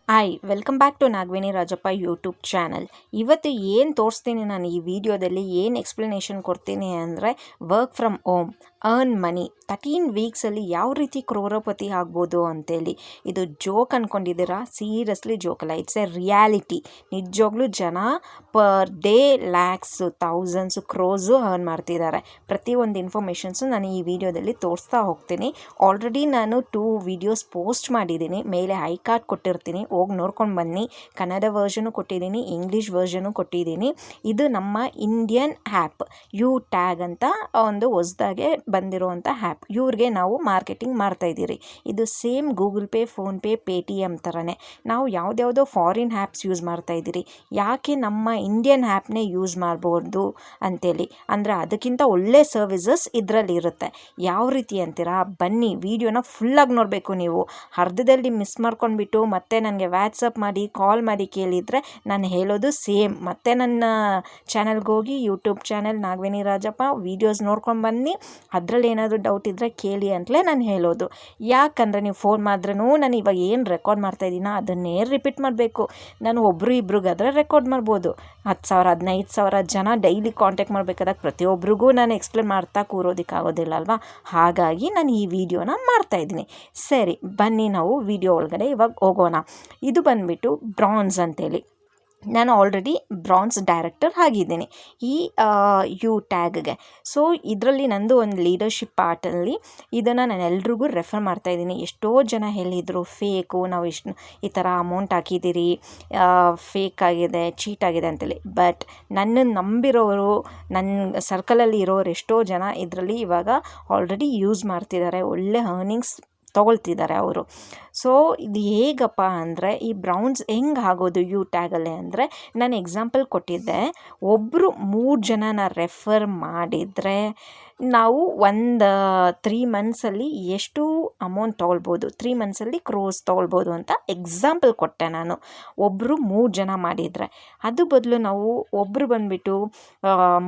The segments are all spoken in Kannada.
Hi welcome back to Nagaveni Rajappa YouTube channel. ಇವತ್ತು ಏನು ತೋರಿಸ್ತೀನಿ ನಾನು ಈ ವಿಡಿಯೋದಲ್ಲಿ ಏನು ಎಕ್ಸ್ಪ್ಲನೇಷನ್ ಕೊಡ್ತೀನಿ ಅಂದರೆ work from home earn money 13 ವೀಕ್ಸಲ್ಲಿ ಯಾವ ರೀತಿ ಕ್ರೋರೋಪತಿ ಆಗ್ಬೋದು ಅಂತೇಳಿ. ಇದು ಜೋಕ್ ಅಂದ್ಕೊಂಡಿದ್ದೀರಾ? ಸೀರಿಯಸ್ಲಿ ಜೋಕ್ ಅಲ್ಲ, ಇಟ್ಸ್ ಎ ರಿಯಾಲಿಟಿ. ನಿಜವಾಗ್ಲೂ ಜನ ಪರ್ ಡೇ ಲ್ಯಾಕ್ಸು ಥೌಸಂಡ್ಸು ಕ್ರೋಸು ಅರ್ನ್ ಮಾಡ್ತಿದ್ದಾರೆ. ಪ್ರತಿಯೊಂದು ಇನ್ಫಾರ್ಮೇಷನ್ಸು ನಾನು ಈ ವಿಡಿಯೋದಲ್ಲಿ ತೋರಿಸ್ತಾ ಹೋಗ್ತೀನಿ. ಆಲ್ರೆಡಿ ನಾನು 2 ವಿಡಿಯೋಸ್ ಪೋಸ್ಟ್ ಮಾಡಿದ್ದೀನಿ, ಮೇಲೆ ಐ ಕಾರ್ಡ್ ಕೊಟ್ಟಿರ್ತೀನಿ, ಹೋಗಿ ನೋಡ್ಕೊಂಡು ಬನ್ನಿ. ಕನ್ನಡ ವರ್ಷನು ಕೊಟ್ಟಿದ್ದೀನಿ, ಇಂಗ್ಲೀಷ್ ವರ್ಷನು ಕೊಟ್ಟಿದ್ದೀನಿ. ಇದು ನಮ್ಮ ಇಂಡಿಯನ್ ಆ್ಯಪ್ Youtag ಅಂತ ಒಂದು ಹೊಸದಾಗೆ ಬಂದಿರುವಂಥ ಆ್ಯಪ್. ಇವ್ರಿಗೆ ನಾವು ಮಾರ್ಕೆಟಿಂಗ್ ಮಾಡ್ತಾಯಿದ್ದೀರಿ. ಇದು same Google pay, PhonePe, Paytm ಥರನೇ. ನಾವು ಯಾವುದ್ಯಾವುದೋ ಫಾರಿನ್ ಆ್ಯಪ್ಸ್ ಯೂಸ್ ಮಾಡ್ತಾಯಿದ್ದೀರಿ, ಯಾಕೆ ನಮ್ಮ ಇಂಡಿಯನ್ ಆ್ಯಪ್ನೇ ಯೂಸ್ ಮಾಡ್ಬೋದು ಅಂತೇಳಿ. ಅಂದರೆ ಅದಕ್ಕಿಂತ ಒಳ್ಳೆ ಸರ್ವಿಸಸ್ ಇದರಲ್ಲಿ ಇರುತ್ತೆ. ಯಾವ ರೀತಿ ಅಂತೀರಾ? ಬನ್ನಿ, ವಿಡಿಯೋನ ಫುಲ್ಲಾಗಿ ನೋಡಬೇಕು. ನೀವು ಅರ್ಧದಲ್ಲಿ ಮಿಸ್ ಮಾಡ್ಕೊಂಡ್ಬಿಟ್ಟು ಮತ್ತೆ ನನಗೆ ವಾಟ್ಸಪ್ ಮಾಡಿ ಕಾಲ್ ಮಾಡಿ ಕೇಳಿದರೆ ನಾನು ಹೇಳೋದು ಸೇಮ್. ಮತ್ತೆ ನನ್ನ ಚಾನಲ್ಗೆ ಹೋಗಿ YouTube channel Nagaveni Rajappa videos ನೋಡ್ಕೊಂಡು ಬನ್ನಿ, ಅದರಲ್ಲಿ ಏನಾದರೂ ಡೌಟ್ ಇದ್ದರೆ ಕೇಳಿ ಅಂತಲೇ ನಾನು ಹೇಳೋದು. ಯಾಕಂದರೆ ನೀವು ಫೋನ್ ಮಾಡಿದ್ರೂ ನಾನು ಇವಾಗ ಏನು ರೆಕಾರ್ಡ್ ಮಾಡ್ತಾಯಿದ್ದೀನೋ ಅದನ್ನೇ ರಿಪೀಟ್ ಮಾಡಬೇಕು. ನಾನು ಒಬ್ಬರು ಇಬ್ರಿಗಾದರೆ ರೆಕಾರ್ಡ್ ಮಾಡ್ಬೋದು. 10,000 15,000 ಜನ ಡೈಲಿ ಕಾಂಟ್ಯಾಕ್ಟ್ ಮಾಡಬೇಕಾದಾಗ ಪ್ರತಿಯೊಬ್ಬರಿಗೂ ನಾನು ಎಕ್ಸ್ಪ್ಲೇನ್ ಮಾಡ್ತಾ ಕೂರೋದಕ್ಕಾಗೋದಿಲ್ಲ ಅಲ್ವಾ? ಹಾಗಾಗಿ ನಾನು ಈ ವಿಡಿಯೋನ ಮಾಡ್ತಾಯಿದ್ದೀನಿ. ಸರಿ, ಬನ್ನಿ ನಾವು ವಿಡಿಯೋ ಒಳಗಡೆ ಇವಾಗ ಹೋಗೋಣ. ಇದು ಬಂದುಬಿಟ್ಟು ಬ್ರಾನ್ಸ್ ಅಂತೇಳಿ. ನಾನು ಆಲ್ರೆಡಿ ಬ್ರಾನ್ಸ್ ಡೈರೆಕ್ಟರ್ ಆಗಿದ್ದೀನಿ ಈ Youtagಗೆ. ಸೊ ಇದರಲ್ಲಿ ನಂದು ಒಂದು ಲೀಡರ್ಶಿಪ್ ಪಾರ್ಟಲ್ಲಿ ಇದನ್ನು ನಾನು ಎಲ್ರಿಗೂ ರೆಫರ್ ಮಾಡ್ತಾಯಿದ್ದೀನಿ. ಎಷ್ಟೋ ಜನ ಹೇಳಿದರು ಫೇಕು, ನಾವು ಇಷ್ಟು ಈ ಥರ ಅಮೌಂಟ್ ಹಾಕಿದ್ದೀರಿ, ಫೇಕ್ ಆಗಿದೆ, ಚೀಟ್ ಆಗಿದೆ ಅಂತೇಳಿ. ಬಟ್ ನನ್ನನ್ನು ನಂಬಿರೋರು, ನನ್ನ ಸರ್ಕಲಲ್ಲಿ ಇರೋರು ಎಷ್ಟೋ ಜನ ಇದರಲ್ಲಿ ಇವಾಗ ಆಲ್ರೆಡಿ ಯೂಸ್ ಮಾಡ್ತಿದ್ದಾರೆ, ಒಳ್ಳೆ ಅರ್ನಿಂಗ್ಸ್ ತೊಗೊಳ್ತಿದ್ದಾರೆ ಅವರು. ಸೊ ಇದು ಹೇಗಪ್ಪ ಅಂದರೆ, ಈ ಬ್ರೌನ್ಸ್ ಹೆಂಗೆ ಆಗೋದು Youtagಲ್ಲಿ ಅಂದರೆ, ನಾನು ಎಕ್ಸಾಂಪಲ್ ಕೊಟ್ಟಿದ್ದೆ. ಒಬ್ಬರು 3 ಜನನ ರೆಫರ್ ಮಾಡಿದರೆ ನಾವು ಒಂದು 3 ಮಂತ್ಸಲ್ಲಿ ಎಷ್ಟು ಅಮೌಂಟ್ ತೊಗೊಳ್ಬೋದು, 3 ಮಂತ್ಸಲ್ಲಿ ಕ್ರೋಸ್ ತೊಗೊಳ್ಬೋದು ಅಂತ ಎಕ್ಸಾಂಪಲ್ ಕೊಟ್ಟೆ ನಾನು. ಒಬ್ಬರು 3 ಜನ ಮಾಡಿದರೆ, ಅದು ಬದಲು ನಾವು ಒಬ್ಬರು ಬಂದುಬಿಟ್ಟು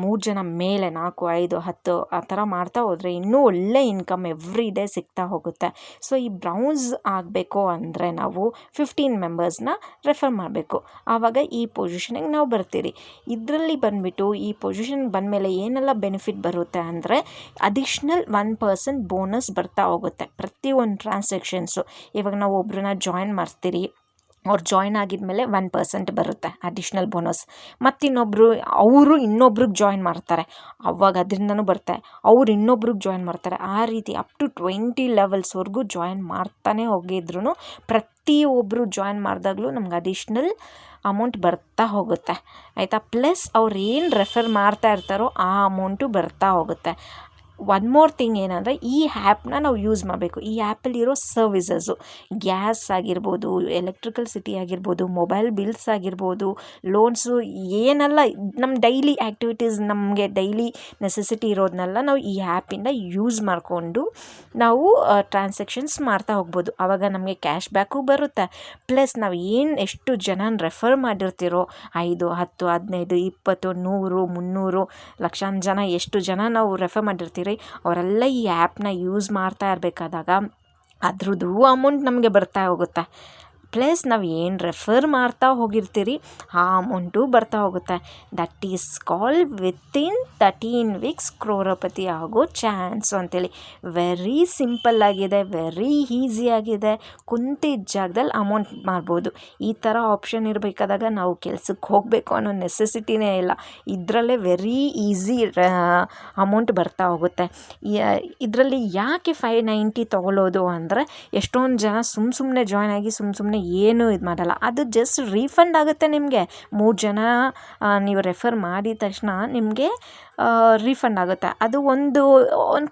3 ಜನ ಮೇಲೆ 4, 5, 10 ಆ ಥರ ಮಾಡ್ತಾ ಹೋದರೆ ಇನ್ನೂ ಒಳ್ಳೆ ಇನ್ಕಮ್ ಎವ್ರಿ ಡೇ ಸಿಗ್ತಾ ಹೋಗುತ್ತೆ. ಸೊ ಈ ಬ್ರೌನ್ಸ್ ಆಗಬೇಕು ಅಂದರೆ ನಾವು 15 ಮೆಂಬರ್ಸ್ನ ರೆಫರ್ ಮಾಡಬೇಕು. ಆವಾಗ ಈ ಪೊಸಿಷನಿಗೆ ನಾವು ಬರ್ತೀರಿ. ಇದರಲ್ಲಿ ಬಂದುಬಿಟ್ಟು ಈ ಪೊಸಿಷನ್ ಬಂದಮೇಲೆ ಏನೆಲ್ಲ ಬೆನಿಫಿಟ್ ಬರುತ್ತೆ ಅಂದರೆ, ಅಡಿಷ್ನಲ್ 1% ಬೋನಸ್ ಬರ್ತಾ ಹೋಗುತ್ತೆ ಪ್ರತಿಯೊಂದು ಟ್ರಾನ್ಸಾಕ್ಷನ್ಸು. ಇವಾಗ ನಾವು ಒಬ್ಬರನ್ನ ಜಾಯಿನ್ ಮಾಡಿಸ್ತೀರಿ, ಅವ್ರು ಜಾಯ್ನ್ ಆಗಿದ್ಮೇಲೆ 1% ಬರುತ್ತೆ ಅಡಿಷ್ನಲ್ ಬೋನಸ್. ಮತ್ತಿನ್ನೊಬ್ಬರು ಅವರು ಇನ್ನೊಬ್ರಿಗೆ ಜಾಯಿನ್ ಮಾಡ್ತಾರೆ, ಅವಾಗ ಅದರಿಂದನೂ ಬರುತ್ತೆ. ಅವ್ರು ಇನ್ನೊಬ್ರಿಗೆ ಜಾಯಿನ್ ಮಾಡ್ತಾರೆ. ಆ ರೀತಿ ಅಪ್ ಟು 20 ಲೆವೆಲ್ಸ್ವರೆಗೂ ಜಾಯಿನ್ ಮಾಡ್ತಾನೆ ಹೋಗಿದ್ರು ಪ್ರತಿಯೊಬ್ಬರು ಜಾಯಿನ್ ಮಾಡಿದಾಗಲೂ ನಮ್ಗೆ ಅಡಿಷ್ನಲ್ ಅಮೌಂಟ್ ಬರ್ತಾ ಹೋಗುತ್ತೆ, ಆಯಿತಾ? ಪ್ಲಸ್ ಅವ್ರು ಏನು ರೆಫರ್ ಮಾಡ್ತಾ ಇರ್ತಾರೋ ಆ ಅಮೌಂಟು ಬರ್ತಾ ಹೋಗುತ್ತೆ. ಒನ್ ಮೋರ್ ಥಿಂಗ್ ಏನಂದರೆ, ಈ ಆ್ಯಪ್ನ ನಾವು ಯೂಸ್ ಮಾಡಬೇಕು. ಈ ಆ್ಯಪಲ್ಲಿರೋ ಸರ್ವಿಸಸ್ಸು, ಗ್ಯಾಸ್ ಆಗಿರ್ಬೋದು, ಎಲೆಕ್ಟ್ರಿಕಲ್ಸಿಟಿ ಆಗಿರ್ಬೋದು, ಮೊಬೈಲ್ ಬಿಲ್ಸ್ ಆಗಿರ್ಬೋದು, ಲೋನ್ಸು, ಏನೆಲ್ಲ ನಮ್ಮ ಡೈಲಿ ಆ್ಯಕ್ಟಿವಿಟೀಸ್, ನಮಗೆ ಡೈಲಿ ನೆಸೆಸಿಟಿ ಇರೋದನ್ನೆಲ್ಲ ನಾವು ಈ ಆ್ಯಪಿಂದ ಯೂಸ್ ಮಾಡಿಕೊಂಡು ನಾವು ಟ್ರಾನ್ಸಾಕ್ಷನ್ಸ್ ಮಾಡ್ತಾ ಹೋಗ್ಬೋದು. ಆವಾಗ ನಮಗೆ ಕ್ಯಾಶ್ ಬ್ಯಾಕು ಬರುತ್ತೆ. ಪ್ಲಸ್ ನಾವು ಎಷ್ಟು ಜನನ ರೆಫರ್ ಮಾಡಿರ್ತೀರೋ, 5, 10, 15, 20, 100, 300 ಲಕ್ಷಾಂತರ ಜನ, ಎಷ್ಟು ಜನ ನಾವು ರೆಫರ್ ಮಾಡಿರ್ತೀವಿ ಅವರೆಲ್ಲ ಈ ಆ್ಯಪ್ನ ಯೂಸ್ ಮಾಡ್ತಾ ಇರಬೇಕಾದಾಗ ಅದ್ರದ್ದು ಅಮೌಂಟ್ ನಮಗೆ ಬರ್ತಾ ಹೋಗುತ್ತೆ. ಪ್ಲಸ್ ನಾವು ಏನು ರೆಫರ್ ಮಾಡ್ತಾ ಹೋಗಿರ್ತೀರಿ ಆ ಅಮೌಂಟು ಬರ್ತಾ ಹೋಗುತ್ತೆ. That is called within 13 weeks crorepati ಆಗೋ ಚಾನ್ಸು ಅಂತೇಳಿ. ವೆರಿ ಸಿಂಪಲ್ ಆಗಿದೆ, ವೆರಿ ಈಸಿಯಾಗಿದೆ. ಕುಂತಿದ್ದ ಜಾಗದಲ್ಲಿ ಅಮೌಂಟ್ ಮಾಡ್ಬೋದು. ಈ ಥರ ಆಪ್ಷನ್ ಇರಬೇಕಾದಾಗ ನಾವು ಕೆಲ್ಸಕ್ಕೆ ಹೋಗಬೇಕು ಅನ್ನೋ ನೆಸೆಸಿಟಿನೇ ಇಲ್ಲ. ಇದರಲ್ಲೇ ವೆರಿ ಈಸಿ ಅಮೌಂಟ್ ಬರ್ತಾ ಹೋಗುತ್ತೆ. ಇದರಲ್ಲಿ ಯಾಕೆ 590 ತೊಗೊಳ್ಳೋದು ಅಂದರೆ, ಎಷ್ಟೊಂದು ಜನ ಸುಮ್ಮನೆ ಜಾಯ್ನ್ ಆಗಿ ಸುಮ್ಮನೆ ಏನೂ ಇದು ಮಾಡಲ್ಲ. ಅದು ಜಸ್ಟ್ ರೀಫಂಡ್ ಆಗುತ್ತೆ ನಿಮಗೆ. 3 ಜನ ನೀವು ರೆಫರ್ ಮಾಡಿದ ತಕ್ಷಣ ನಿಮಗೆ ರೀಫಂಡ್ ಆಗುತ್ತೆ. ಅದು ಒಂದು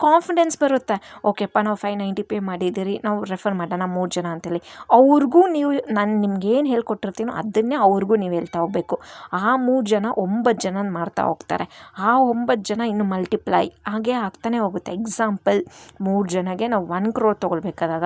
ಕಾನ್ಫಿಡೆನ್ಸ್ ಬರುತ್ತೆ. ಓಕೆಪ್ಪ, ನಾವು 590 ಪೇ ಮಾಡಿದ್ದೀರಿ, ನಾವು ರೆಫರ್ ಮಾಡೋಣ 3 ಜನ ಅಂತೇಳಿ. ಅವ್ರಿಗೂ ನೀವು, ನಾನು ನಿಮ್ಗೇನು ಹೇಳ್ಕೊಟ್ಟಿರ್ತೀನೋ ಅದನ್ನೇ ಅವ್ರಿಗೂ ನೀವು ಹೇಳ್ತಾ ಹೋಗಬೇಕು. ಆ 3 ಜನ 9 ಜನ ಮಾಡ್ತಾ ಹೋಗ್ತಾರೆ. ಆ 9 ಜನ ಇನ್ನು ಮಲ್ಟಿಪ್ಲೈ ಹಾಗೆ ಆಗ್ತಾನೆ ಹೋಗುತ್ತೆ. ಎಕ್ಸಾಂಪಲ್ 3 ಜನಗೆ ನಾವು 1 crore ತೊಗೊಳ್ಬೇಕಾದಾಗ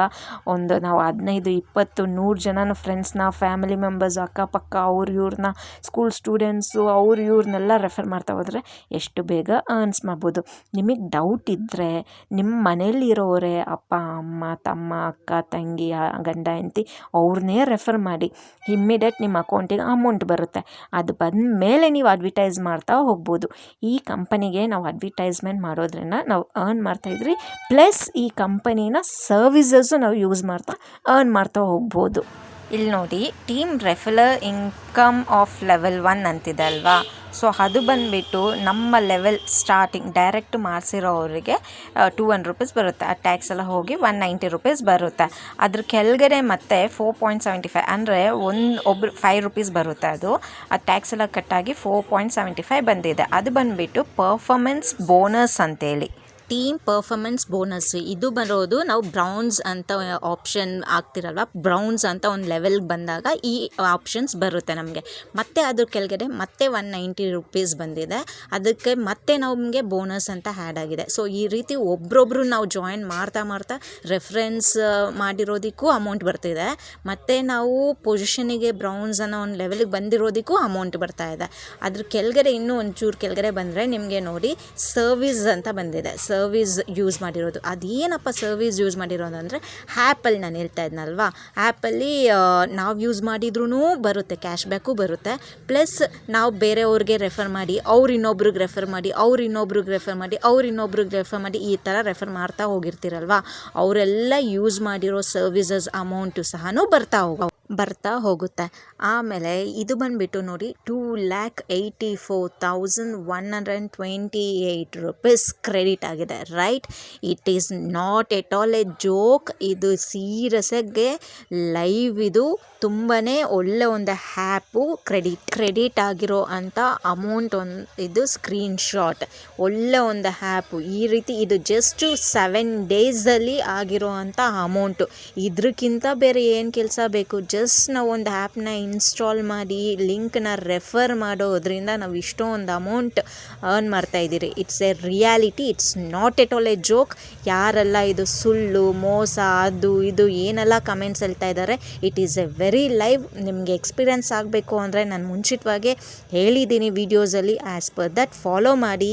ನಾವು 15, 20, 100 ಜನನ ಫ್ರೆಂಡ್ಸ್ನ, ಫ್ಯಾಮಿಲಿ ಮೆಂಬರ್ಸ್, ಅಕ್ಕಪಕ್ಕ ಇವ್ರನ್ನ ಸ್ಕೂಲ್ ಸ್ಟೂಡೆಂಟ್ಸು ಇವ್ರನ್ನೆಲ್ಲ ರೆಫರ್ ಮಾಡ್ತಾ ಹೋದರೆ ಎಷ್ಟು ಬೇಗ ಅರ್ನ್ಸ್ ಮಾಡ್ಬೋದು. ನಿಮಗೆ ಡೌಟ್ ಇದ್ದರೆ ನಿಮ್ಮ ಮನೇಲಿರೋರೆ ಅಪ್ಪ, ಅಮ್ಮ, ತಮ್ಮ, ಅಕ್ಕ, ತಂಗಿ, ಗಂಡ, ಹೆಂಡತಿ ಅವ್ರನ್ನೇ ರೆಫರ್ ಮಾಡಿ. ಇಮ್ಮಿಡಿಯೇಟ್ ನಿಮ್ಮ ಅಕೌಂಟಿಗೆ ಅಮೌಂಟ್ ಬರುತ್ತೆ. ಅದು ಬಂದ ಮೇಲೆ ನೀವು ಅಡ್ವರ್ಟೈಸ್ ಮಾಡ್ತಾ ಹೋಗ್ಬೋದು. ಈ ಕಂಪನಿಗೆ ನಾವು ಅಡ್ವರ್ಟೈಸ್ಮೆಂಟ್ ಮಾಡೋದ್ರಿಂದ ನಾವು ಅರ್ನ್ ಮಾಡ್ತಾಯಿದ್ರಿ, ಪ್ಲಸ್ ಈ ಕಂಪನಿನ ಸರ್ವಿಸಸ್ಸು ನಾವು ಯೂಸ್ ಮಾಡ್ತಾ ಅರ್ನ್ ಮಾಡ್ತಾ ಹೋಗ್ಬೋದು. ಇಲ್ಲಿ ನೋಡಿ, team referral income of level 1 ಅಂತಿದೆ ಅಲ್ವಾ. ಸೊ ಅದು ಬಂದುಬಿಟ್ಟು ನಮ್ಮ ಲೆವೆಲ್ ಸ್ಟಾರ್ಟಿಂಗ್ ಡೈರೆಕ್ಟ್ ಮಾಡಿಸಿರೋರಿಗೆ 200 ರೂಪೀಸ್ ಬರುತ್ತೆ. ಆ ಟ್ಯಾಕ್ಸ್ ಎಲ್ಲ ಹೋಗಿ 190 ರೂಪೀಸ್ ಬರುತ್ತೆ. ಅದ್ರ ಕೆಳಗಡೆ ಮತ್ತೆ 4.75 ಅಂದರೆ ಒಬ್ಬರು 5 ರೂಪೀಸ್ ಬರುತ್ತೆ. ಅದು ಆ ಟ್ಯಾಕ್ಸ್ ಎಲ್ಲ ಕಟ್ಟಾಗಿ 4.75 ಬಂದಿದೆ. ಅದು ಬಂದುಬಿಟ್ಟು ಪರ್ಫಾರ್ಮೆನ್ಸ್ ಬೋನಸ್ ಅಂತೇಳಿ. ಟೀಮ್ ಪರ್ಫಾರ್ಮೆನ್ಸ್ ಬೋನಸ್ ಇದು ಬರೋದು ನಾವು ಬ್ರೌನ್ಸ್ ಅಂತ ಆಪ್ಷನ್ ಆಗ್ತಿರಲ್ವ, ಬ್ರೌನ್ಸ್ ಅಂತ ಒಂದು ಲೆವೆಲ್ಗೆ ಬಂದಾಗ ಈ ಆಪ್ಷನ್ಸ್ ಬರುತ್ತೆ ನಮಗೆ. ಮತ್ತು ಅದ್ರ ಕೆಳಗಡೆ ಮತ್ತೆ 190 ರೂಪೀಸ್ ಬಂದಿದೆ. ಅದಕ್ಕೆ ಮತ್ತೆ ನಮಗೆ ಬೋನಸ್ ಅಂತ ಆ್ಯಡ್ ಆಗಿದೆ. ಸೊ ಈ ರೀತಿ ಒಬ್ರೊಬ್ರು ನಾವು ಜಾಯಿನ್ ಮಾಡ್ತಾ ರೆಫರೆನ್ಸ್ ಮಾಡಿರೋದಕ್ಕೂ ಅಮೌಂಟ್ ಬರ್ತಿದೆ, ಮತ್ತು ನಾವು ಪೊಸಿಷನಿಗೆ ಬ್ರೌನ್ಸ್ ಅನ್ನೋ ಒಂದು ಲೆವೆಲ್ಗೆ ಬಂದಿರೋದಕ್ಕೂ ಅಮೌಂಟ್ ಬರ್ತಾ ಇದೆ. ಅದ್ರ ಕೆಳಗಡೆ ಇನ್ನೂ ಒಂಚೂರು ಕೆಳಗಡೆ ಬಂದರೆ ನಿಮಗೆ ನೋಡಿ ಸರ್ವಿಸ್ ಅಂತ ಬಂದಿದೆ. ಸರ್ವಿಸ್ ಯೂಸ್ ಮಾಡಿರೋದು, ಅದೇನಪ್ಪ ಸರ್ವಿಸ್ ಯೂಸ್ ಮಾಡಿರೋದು ಅಂದರೆ ಆ್ಯಪಲ್ಲಿ ನಾನು ಹೇಳ್ತಾ ಇದ್ನಲ್ವಾ, ಆ್ಯಪಲ್ಲಿ ನಾವು ಯೂಸ್ ಮಾಡಿದ್ರೂ ಬರುತ್ತೆ, ಕ್ಯಾಶ್ ಬ್ಯಾಕು ಬರುತ್ತೆ. ಪ್ಲಸ್ ನಾವು ಬೇರೆಯವ್ರಿಗೆ ರೆಫರ್ ಮಾಡಿ ಇನ್ನೊಬ್ರಿಗೆ ರೆಫರ್ ಮಾಡಿ ಇನ್ನೊಬ್ರಿಗೆ ರೆಫರ್ ಮಾಡಿ ಇನ್ನೊಬ್ರಿಗೆ ರೆಫರ್ ಮಾಡಿ ಈ ಥರ ರೆಫರ್ ಮಾಡ್ತಾ ಹೋಗಿರ್ತೀರಲ್ವ, ಅವರೆಲ್ಲ ಯೂಸ್ ಮಾಡಿರೋ ಸರ್ವಿಸಸ್ ಅಮೌಂಟು ಸಹ ಬರ್ತಾ ಹೋಗುತ್ತೆ. ಆಮೇಲೆ ಇದು ಬಂದುಬಿಟ್ಟು ನೋಡಿ 2,84,128 ರೂಪೀಸ್ ಕ್ರೆಡಿಟ್ ಆಗಿದೆ. Right, it is not at all a joke. ಇದು ಸೀರಿಯಸ್ಸಾಗೆ ಲೈವ್, ಇದು ತುಂಬಾ ಒಳ್ಳೆ ಒಂದು ಹ್ಯಾಪು. ಕ್ರೆಡಿಟ್ ಆಗಿರೋ ಅಂಥ ಅಮೌಂಟ್ ಇದು ಸ್ಕ್ರೀನ್ಶಾಟ್, ಒಳ್ಳೆ ಒಂದು ಹ್ಯಾಪು. ಈ ರೀತಿ ಇದು ಜಸ್ಟ್ 7 ಡೇಸಲ್ಲಿ ಆಗಿರೋ ಅಂಥ ಅಮೌಂಟು. ಇದಕ್ಕಿಂತ ಬೇರೆ ಏನು ಕೆಲಸ ಬೇಕು? ಜಸ್ಟ್ ನಾವು ಒಂದು ಆ್ಯಪ್ನ ಇನ್ಸ್ಟಾಲ್ ಮಾಡಿ ಲಿಂಕ್ನ ರೆಫರ್ ಮಾಡೋದ್ರಿಂದ ನಾವು ಇಷ್ಟೊಂದು ಅಮೌಂಟ್ ಅರ್ನ್ ಮಾಡ್ತಾಯಿದ್ದೀರಿ. It's a reality, it's not at all a joke. ಯಾರೆಲ್ಲ ಇದು ಸುಳ್ಳು, ಮೋಸ, ಅದು ಇದು ಏನೆಲ್ಲ ಕಮೆಂಟ್ಸ್ ಹೇಳ್ತಾ ಇದ್ದಾರೆ, it is A very live. ನಿಮಗೆ ಎಕ್ಸ್ಪೀರಿಯನ್ಸ್ ಆಗಬೇಕು ಅಂದರೆ ನಾನು ಮುಂಚಿತವಾಗೇ ಹೇಳಿದ್ದೀನಿ ವೀಡಿಯೋಸಲ್ಲಿ. ಆ್ಯಸ್ ಪರ್ ದಟ್ ಫಾಲೋ ಮಾಡಿ.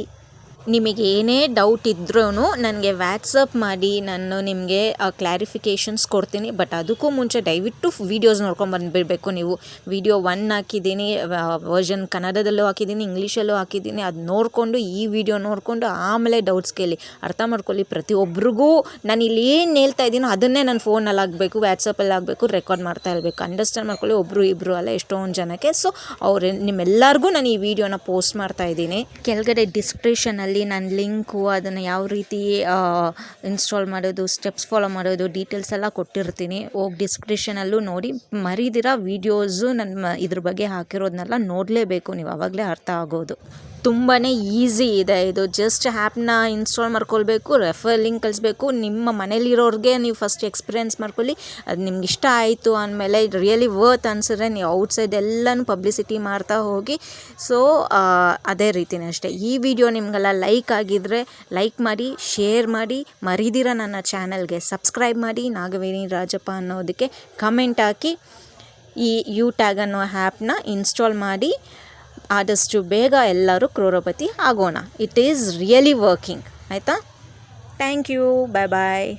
ನಿಮಗೆ ಏನೇ ಡೌಟ್ ಇದ್ರೂ ನನಗೆ ವ್ಯಾಟ್ಸಪ್ ಮಾಡಿ, ನಾನು ನಿಮಗೆ ಕ್ಲಾರಿಫಿಕೇಷನ್ಸ್ ಕೊಡ್ತೀನಿ. ಬಟ್ ಅದಕ್ಕೂ ಮುಂಚೆ ದಯವಿಟ್ಟು ವೀಡಿಯೋಸ್ ನೋಡ್ಕೊಂಬಂದುಬಿಡಬೇಕು ನೀವು. ವಿಡಿಯೋ 1 ಹಾಕಿದ್ದೀನಿ, ವರ್ಷನ್ ಕನ್ನಡದಲ್ಲೂ ಹಾಕಿದ್ದೀನಿ, ಇಂಗ್ಲೀಷಲ್ಲೂ ಹಾಕಿದ್ದೀನಿ. ಅದು ನೋಡಿಕೊಂಡು, ಈ ವಿಡಿಯೋ ನೋಡಿಕೊಂಡು ಆಮೇಲೆ ಡೌಟ್ಸ್ ಕೇಳಿ, ಅರ್ಥ ಮಾಡ್ಕೊಳ್ಳಿ. ಪ್ರತಿಯೊಬ್ಬರಿಗೂ ನಾನು ಇಲ್ಲಿ ಏನು ಹೇಳ್ತಾ ಇದ್ದೀನೋ ಅದನ್ನೇ ನನ್ನ ಫೋನಲ್ಲಿ ಆಗಬೇಕು, ವ್ಯಾಟ್ಸಪ್ಪಲ್ಲಿ ಆಗಬೇಕು, ರೆಕಾರ್ಡ್ ಮಾಡ್ತಾ ಇರಬೇಕು. ಅಂಡರ್ಸ್ಟ್ಯಾಂಡ್ ಮಾಡ್ಕೊಳ್ಳಿ. ಒಬ್ಬರು ಇಬ್ಬರು ಅಲ್ಲ, ಎಷ್ಟೊಂದು ಜನಕ್ಕೆ. ಸೊ ನಿಮ್ಮೆಲ್ಲರಿಗೂ ನಾನು ಈ ವಿಡಿಯೋನ ಪೋಸ್ಟ್ ಮಾಡ್ತಾ ಇದ್ದೀನಿ. ಕೆಳಗಡೆ ಡಿಸ್ಕ್ರಿಪ್ಷನಲ್ಲಿ ನನ್ನ ಲಿಂಕು, ಅದನ್ನು ಯಾವ ರೀತಿ ಇನ್ಸ್ಟಾಲ್ ಮಾಡೋದು, ಸ್ಟೆಪ್ಸ್ ಫಾಲೋ ಮಾಡೋದು, ಡೀಟೇಲ್ಸ್ ಎಲ್ಲ ಕೊಟ್ಟಿರ್ತೀನಿ. ಹೋಗಿ ಡಿಸ್ಕ್ರಿಪ್ಷನಲ್ಲೂ ನೋಡಿ. ಮರಿದಿರ ವೀಡಿಯೋಸು ನನ್ನ ಇದ್ರ ಬಗ್ಗೆ ಹಾಕಿರೋದನ್ನೆಲ್ಲ ನೋಡಲೇಬೇಕು ನೀವು, ಆವಾಗಲೇ ಅರ್ಥ ಆಗೋದು. ತುಂಬಾ ಈಸಿ ಇದೆ ಇದು. ಜಸ್ಟ್ ಆ್ಯಪ್ನ ಇನ್ಸ್ಟಾಲ್ ಮಾಡ್ಕೊಳ್ಬೇಕು, ರೆಫರ್ ಲಿಂಕ್ ಕಳಿಸ್ಬೇಕು. ನಿಮ್ಮ ಮನೇಲಿರೋರಿಗೆ ನೀವು ಫಸ್ಟ್ ಎಕ್ಸ್ಪೀರಿಯೆನ್ಸ್ ಮಾಡ್ಕೊಳ್ಳಿ. ಅದು ನಿಮ್ಗೆ ಇಷ್ಟ ಆಯಿತು ಅಂದಮೇಲೆ ರಿಯಲಿ ವರ್ತ್ ಅನಿಸಿದ್ರೆ ನೀವು ಔಟ್ಸೈಡ್ ಎಲ್ಲನೂ ಪಬ್ಲಿಸಿಟಿ ಮಾಡ್ತಾ ಹೋಗಿ. ಸೊ ಅದೇ ರೀತಿನೇ ಅಷ್ಟೇ. ಈ ವಿಡಿಯೋ ನಿಮಗೆಲ್ಲ ಲೈಕ್ ಆಗಿದ್ದರೆ ಲೈಕ್ ಮಾಡಿ, ಶೇರ್ ಮಾಡಿ. ಮರಿದಿರ ನನ್ನ ಚಾನಲ್ಗೆ ಸಬ್ಸ್ಕ್ರೈಬ್ ಮಾಡಿ. ನಾಗವೇಣಿ ರಾಜಪ್ಪ ಅನ್ನೋದಕ್ಕೆ ಕಮೆಂಟ್ ಹಾಕಿ. ಈ ಯೂಟ್ಯಾಗ್ ಅನ್ನೋ ಆ್ಯಪ್ನ ಇನ್ಸ್ಟಾಲ್ ಮಾಡಿ. ಆದಷ್ಟು ಬೇಗ ಎಲ್ಲರೂ ಕ್ರೋರೋಪತಿ ಆಗೋಣ. It is really working. ಆಯಿತಾ? Thank you. Bye bye.